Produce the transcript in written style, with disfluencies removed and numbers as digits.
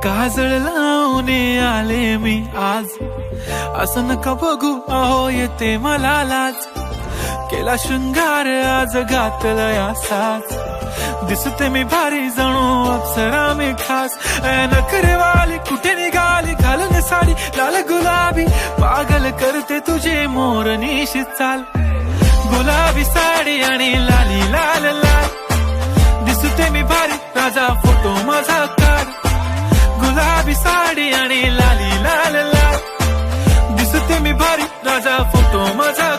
काजळ लावून आले मी आज, असं नका बघू अहो येते मला लाज. केला शृंगार आज घातला असाच, दिसते मी भारी जणू अप्सरा मी खास. नखरेवाली कुठे निघाली घालून साडी लाल गुलाबी, पागल करते तुझे मोरनीशी चाल. गुलाबी साडी आणि लाली लाल लाल, दिसते मी भारी राजा फोटो माझा काढ. गुलाबी साडी आणि लाली लाल लाल, दिसते मी भारी राजा फोटो माझा.